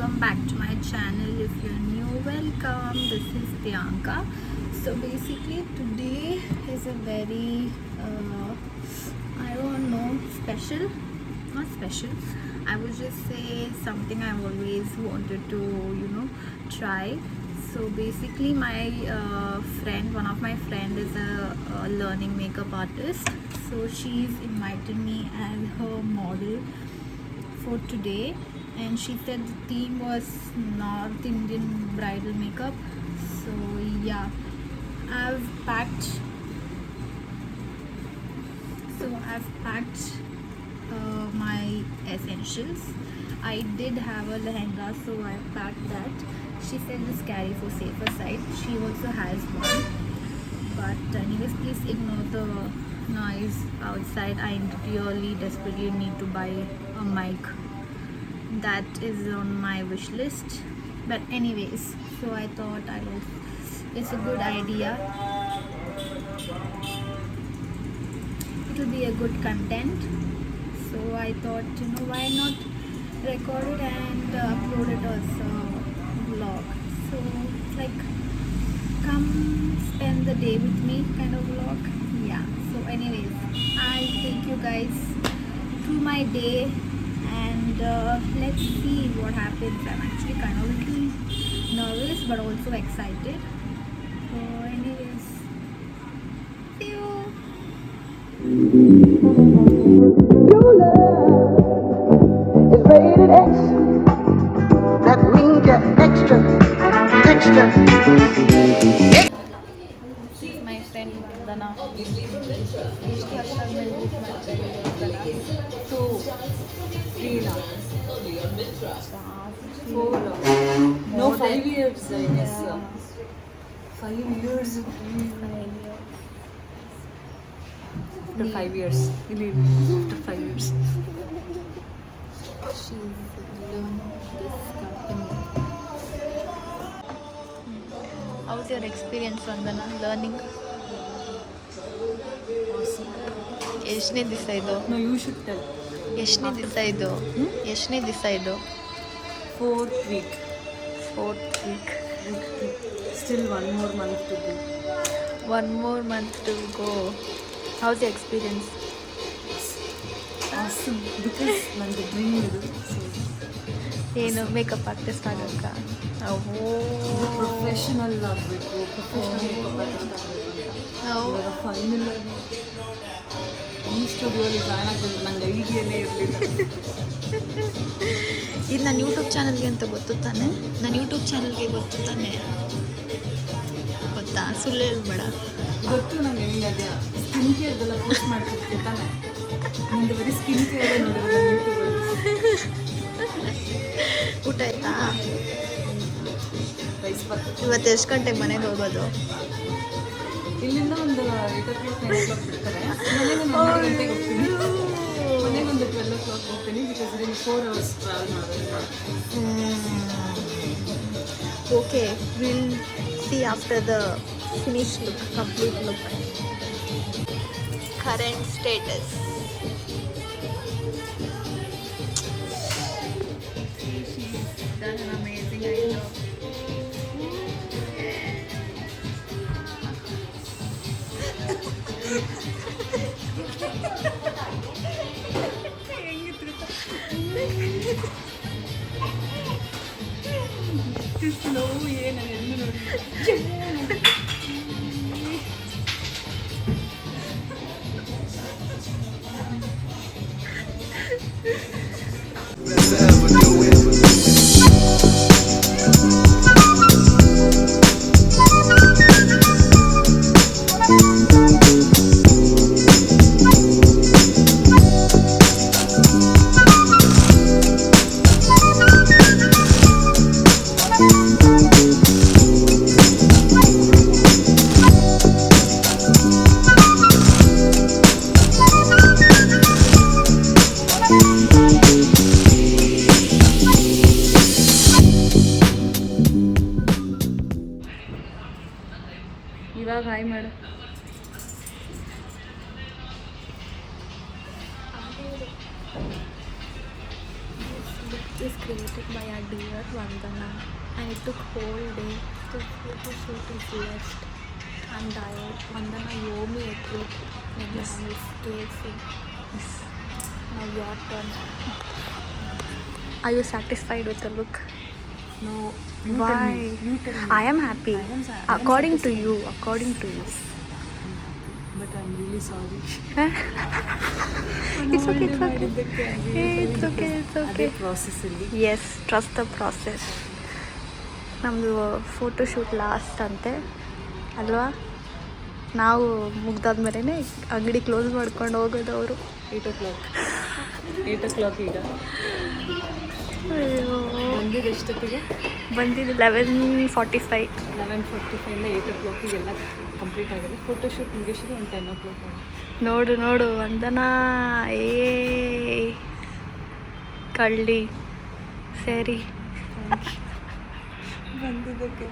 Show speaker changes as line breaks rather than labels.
welcome back to my channel. If you're new, welcome. This is Priyanka. So basically today is a very I don't know, special, not special, I would just say something I've always wanted to try. So basically my friend, one of my friend is a learning makeup artist, so she's invited me as her model for today, and she said the theme was North Indian bridal makeup. So yeah, I've packed my essentials. I did have a lehenga, so I packed that. She said just carry for safer side. She also has one. But anyways, please ignore the noise outside. I really desperately need to buy a mic. That is on my wish list. But anyways, so I thought it's a good idea. It will be a good content. So I thought, why not record it and upload it as a vlog. So it's like, come spend the day with me kind of vlog. Yeah. So anyways, I'll take you guys through my day, and let's see what happens. I'm actually kind of a little nervous but also excited. So anyways, see you.
Your love is rated X. That means you're extra.
This is my friend Vandana. ಎಷ್ಟು ವರ್ಷ ಆದ್ಮೇಲೆ meet ಮಾಡ್ತಾ ಇದ್ದೀವಿ Vandana.
So, 3 now. 4. No, 5 years, I guess. 5 years. After 5 years. After 5 years.
She's learning this company. How's your experience, Vandana, learning?
Awesome.
ಎಷ್ಟನೇ ದಿವಸ ಇದು?
No, you should tell.
ಎಷ್ಟನೇ ದಿವಸ ಇದು? ಎಷ್ಟನೇ ದಿವಸ ಇದು?
4th week.
4th week.
Still 1 more month to go.
1 more month to go. How's your experience?
Awesome. Because ನಂದು ಡ್ರೀಮ್ ಇದು.
ಏನು ಮೇಕಪ್ ಆರ್ಟಿಸ್ಟ್ ಆಗೋಕ್ಕ?
ಪ್ರೊಫೆಷನಲ್ ಆಗಬೇಕು, ಪ್ರೊಫೆಷನಲ್ ಮೇಕಪ್ ಆರ್ಟಿಸ್ಟ್ ಆಗಬೇಕು. ಇವಾಗ ಫೈನಲ್ ಆಗಿ ಈ ಸ್ಟುಡಿಯೋಲಿ ಜಾಯ್ನ್ ಆಗಬೇಕು. ನಂಗೆ ಐಡಿಯಾನೇ ಇರಲಿಲ್ಲ.
ಇದು ನನ್ನ ಯೂಟ್ಯೂಬ್ ಚಾನಲ್ಗೆ ಅಂತ ಗೊತ್ತು ತಾನೆ? ನನ್ನ ಯೂಟ್ಯೂಬ್ ಚಾನಲ್ಗೆ ಗೊತ್ತು ತಾನೆ? ಗೊತ್ತಾ? ಸುಳ್ಳು ಹೇಳ್ಬೇಡ.
ಗೊತ್ತು ನಂಗೆ ಹೆಂಗೆ ಸ್ಕಿನ್ ಕೇರ್ದೆಲ್ಲ ಪೋಸ್ಟ್ ಮಾಡ್ತಿರ್ತೀವಿ ತಾನೆ. ನಿಂದು ಬರೀ ಸ್ಕಿನ್ ಕೇರ್ ನೋಡಿರೋದು ಯೂಟ್ಯೂಬಲ್ಲಿ.
ಊಟ ಆಯ್ತಾ?
ರೈಸ್ ಬರ್ತದೆ.
ಇವತ್ತು ಎಷ್ಟು ಗಂಟೆಗೆ ಮನೆಗೆ ಹೋಗೋದು?
ಇಲ್ಲಿಂದ ಒಂದು 8 o'clock 9 o'clock ಬಿಡ್ತಾರೆ. ಮನೆಗೆ ಒಂದು 11 ಗಂಟೆಗೆ ಹೋಗ್ತೀನಿ. ಮನೆಗೆ ಒಂದು 12 o'clock ಹೋಗ್ತೀನಿ. ಬಿಕಾಸ್ ಇಲ್ಲಿ 4 hours ಟ್ರಾವೆಲ್ ಮಾಡಬೇಕು.
Okay, will see after the finish look, complete look. Current status. Done an amazing job.
ನೋವು ಏನು ಎಂದು ನೋಡಿ.
ಇವಾಗ ಹಾಯ್ ಮಾಡು. is created by our dear Vandana, and it took whole day. The photo shoot is left. I'm tired. Vandana, you owe me a treat. Next time is KFC. Now your turn. Are you satisfied with the look?
No.
Why?
You tell me.
I am happy.
I am
According to
satisfied.
you. According to you.
But I'm really sorry.
It's okay. It's okay.
ಮಾಡಿದ್ದಕ್ಕೆ I'm really
Hey,
sorry
it's okay.
because
It's
ಅದೇ
okay.
ಪ್ರಾಸೆಸ್ಸಲ್ಲಿ
yes trust the process. ನಮ್ಮದು photoshoot last ಅಂತೆ ಅಲ್ವಾ? ನಾವು ಮುಗ್ದಾದ್ಮೇಲೆ ಅಂಗಡಿ close ಮಾಡ್ಕೊಂಡು ಹೋಗೋದು ಅವರು.
8 o'clock ಈಗ
ಅಯ್ಯೋ,
ಬಂದಿದ್ದು ಎಷ್ಟೊತ್ತಿಗೆ?
ಬಂದಿದ್ದು 11:45.
11:45 8 o'clock ಕಂಪ್ಲೀಟ್ ಆಗಿದೆ. ಫೋಟೋಶೂಟ್ ಮುಗಿಸಿದ್ರೆ ಒಂದು 10 o'clock ಆಗಿದೆ.
ನೋಡು ವಂದನಾ, ಏ ಕಳ್ಳಿ ಸರಿ.
ಬಂದಿದ್ದಕ್ಕೆ